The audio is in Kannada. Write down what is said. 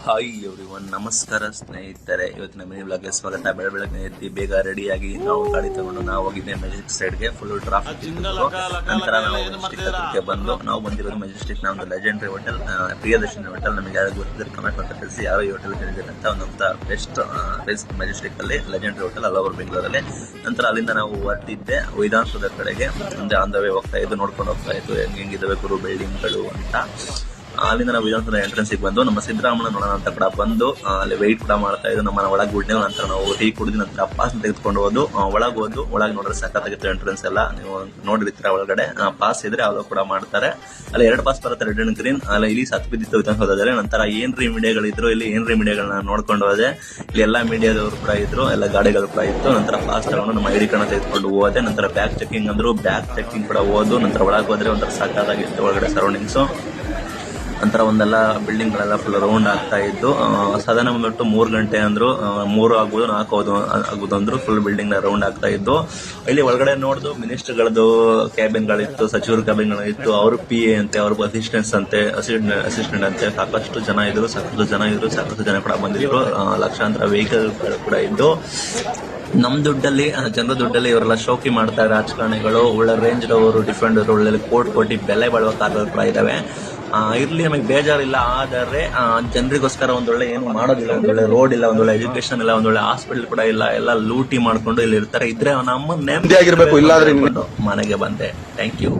ಹಾಯ್ ಎವ್ರಿವನ್, ನಮಸ್ಕಾರ ಸ್ನೇಹಿತರೆ. ಇವತ್ತಿನ ಮಿನಿ ವ್ಲಾಗ್ಗೆ ಸ್ವಾಗತ. ಬೆಳಗ್ಗೆ ಎದ್ದು ಬೇಗ ರೆಡಿಯಾಗಿ ನಾವು ಗಾಡಿ ತಗೊಂಡು ನಾವು ಹೋಗಿದ್ದೆ ಮೆಜೆಸ್ಟಿಕ್ ಸೈಡ್ಗೆ. ಫುಲ್ ಟ್ರಾಫಿಕ್ ಇತ್ತು. ನಂತರ ನಾವು ಮೆಜೆಸ್ಟಿಕ್ ಹತ್ರಕ್ಕೆ ಬಂದು ನಾವು ಬಂದಿರೋದು ಮೆಜೆಸ್ಟಿಕ್ ನಮ್ದು ಲೆಜೆಂಡ್ರಿ ಹೋಟೆಲ್, ಪ್ರಿಯದರ್ಶಿನಿ ಹೋಟೆಲ್. ನಮಗೆ ಯಾರು ಗೊತ್ತಿದ್ರೆ ಕಮೆಂಟ್ ಅಂತ ತಿಳಿಸಿ, ಯಾರೋ ಈ ಹೋಟೆಲ್ ಕೇಳಿದ್ರೆ ಅಂತ. ಒಂದು ಬೆಸ್ಟ್ ಪ್ಲೇಸ್ ಮೆಜೆಸ್ಟಿಕ್ ಅಲ್ಲಿ ಲೆಜೆಂಡ್ರಿ ಹೋಟೆಲ್, ಆಲ್ ಓವರ್ ಬೆಂಗಳೂರಲ್ಲಿ. ನಂತರ ಅಲ್ಲಿಂದ ನಾವು ಹೊರಟಿದ್ದೆ ವಿಧಾನಸೌಧದ ಕಡೆಗೆ. ಅಂದ್ರೆ ಆನ್ ದ ವೇ ಹೋಗ್ತಾ ಇದ್ದು, ನೋಡ್ಕೊಂಡು ಹೋಗ್ತಾ ಇತ್ತು ಹೆಂಗಿದಾವೆ ಗುರು ಬಿಲ್ಡಿಂಗ್ಗಳು ಅಂತ. ಅಲ್ಲಿಂದ ನಾವು ವಿಧಾನಸೌಧ ಎಂಟ್ರೆನ್ಸ್ ಬಂದು ನಮ್ಮ ಸಿದ್ದರಾಮಯ್ಯ ನೋಡೋಣ ಅಂತ ಕೂಡ ಬಂದು ಅಲ್ಲಿ ವೆಯ್ಟ್ ಕೂಡ ಮಾಡ್ತಾ ಇದ್ದು. ನಮ್ಮನ್ನ ಒಳಗೆ ಬಿಡ್ನೇವು. ನಂತರ ನಾವು ಟೀ ಕುಡಿದ ನಂತರ ಪಾಸ್ ತೆಗೆದುಕೊಂಡು ಒಳಗೆ ನೋಡ್ರೆ ಸಖತ್ತಾಗಿತ್ತು ಎಂಟ್ರೆನ್ಸ್ ಎಲ್ಲ. ನೀವು ನೋಡಿರ್ತೀರ ಒಳಗಡೆ ಪಾಸ್ ಇದ್ರೆ ಅವಾಗ ಕೂಡ ಮಾಡ್ತಾರೆ. ಅಲ್ಲಿ 2 ಪಾಸ್ ಬರುತ್ತೆ, ರೆಡ್ ಅಂಡ್ ಗ್ರೀನ್. ಅಲ್ಲಿ ಇಲ್ಲಿ ಸತ್ ಬಿದ್ದಿತ್ತು ವಿಧಾನಸೌಧದಲ್ಲಿ. ನಂತರ ಏನ್ರಿ ಮೀಡಿಯಾಗಳಿದ್ರು, ಇಲ್ಲಿ ಏನ್ರಿ ಮೀಡಿಯಾಗಳನ್ನ ನೋಡ್ಕೊಂಡು ಹೋದೆ. ಇಲ್ಲಿ ಎಲ್ಲಾ ಮೀಡಿಯಾದವರು ಕೂಡ ಇದ್ರು, ಎಲ್ಲ ಗಾಡಿಗಳು ಕೂಡ ಇತ್ತು. ನಂತರ ಪಾಸ್ ತಗೊಂಡು ನಮ್ಮ ಐಡಿ ಕಾರ್ಡ್ ತೆಗೆದುಕೊಂಡು ಹೋದೆ. ನಂತರ ಬ್ಯಾಗ್ ಚೆಕಿಂಗ್ ಅಂದ್ರು, ಬ್ಯಾಗ್ ಚೆಕಿಂಗ್ ಕೂಡ ಹೋದು. ನಂತರ ಒಳಗೆ ಹೋದ್ರೆ ಒಂಥರ ಸಖತ್ತಾಗಿತ್ತು ಒಳಗಡೆ ಸರೌಂಡಿಂಗ್ಸು. ನಂತರ ಒಂದೆಲ್ಲ ಬಿಲ್ಡಿಂಗ್ ಗಳೆಲ್ಲ ಫುಲ್ ರೌಂಡ್ ಆಗ್ತಾ ಇದ್ದು. ಸಾಧಾರಣ ಬಂದ್ಬಿಟ್ಟು 3 ಗಂಟೆ ಅಂದ್ರು, 3 ಆಗ್ಬೋದು 4 ಆಗುದು ಅಂದ್ರು ಫುಲ್ ಬಿಲ್ಡಿಂಗ್ ರೌಂಡ್ ಆಗ್ತಾ ಇದ್ದು. ಇಲ್ಲಿ ಒಳಗಡೆ ನೋಡ್ದು ಮಿನಿಸ್ಟರ್ಗಳದ್ದು ಕ್ಯಾಬಿನ್ ಗಳಿತ್ತು, ಸಚಿವರ ಕ್ಯಾಬಿನ್ ಗಳಿತ್ತು. ಅವ್ರ PA ಅಂತೆ, ಅವ್ರ ಅಸಿಸ್ಟೆಂಟ್ ಅಂತೆ. ಸಾಕಷ್ಟು ಜನ ಇದ್ರು, ಸಾಕಷ್ಟು ಜನ ಕೂಡ ಬಂದಿದ್ರು. ಲಕ್ಷಾಂತರ ವೆಹಿಕಲ್ ಕೂಡ ಇದ್ದು. ನಮ್ ದುಡ್ಡಲ್ಲಿ, ಜನರ ದುಡ್ಡಲ್ಲಿ ಇವರೆಲ್ಲ ಶೋಕಿ ಮಾಡ್ತಾರೆ ರಾಜಕಾರಣಿಗಳು. ಒಳ್ಳೆ ರೇಂಜ್ ಅವರು, ಡಿಫೆಂಡರ್, ಒಳ್ಳೆ ಕೋಟಿ ಬೆಲೆ ಬಾಳುವ ಕಾರ್ಗಳು ಕೂಡ ಇದಾವೆ. ಇರ್ಲಿ, ನಮಗೆ ಬೇಜಾರಿಲ್ಲ. ಆದರೆ ಜನರಿಗೋಸ್ಕರ ಒಂದೊಳ್ಳೆ ಏನು ಮಾಡೋದಿಲ್ಲ. ಒಂದೊಳ್ಳೆ ರೋಡ್ ಇಲ್ಲ, ಒಂದೊಳ್ಳೆ ಎಜುಕೇಶನ್ ಇಲ್ಲ, ಒಂದೊಳ್ಳೆ ಹಾಸ್ಪಿಟಲ್ ಕೂಡ ಇಲ್ಲ. ಎಲ್ಲ ಲೂಟಿ ಮಾಡ್ಕೊಂಡು ಇಲ್ಲಿ ಇರ್ತಾರೆ. ಇದ್ರೆ ನಮ್ಮ ನೆಮ್ಮದಿ ಆಗಿರ್ಬೇಕು. ಇಲ್ಲಾಂದ್ರೆ ಮನೆಗೆ ಬಂದೆ. Thank you.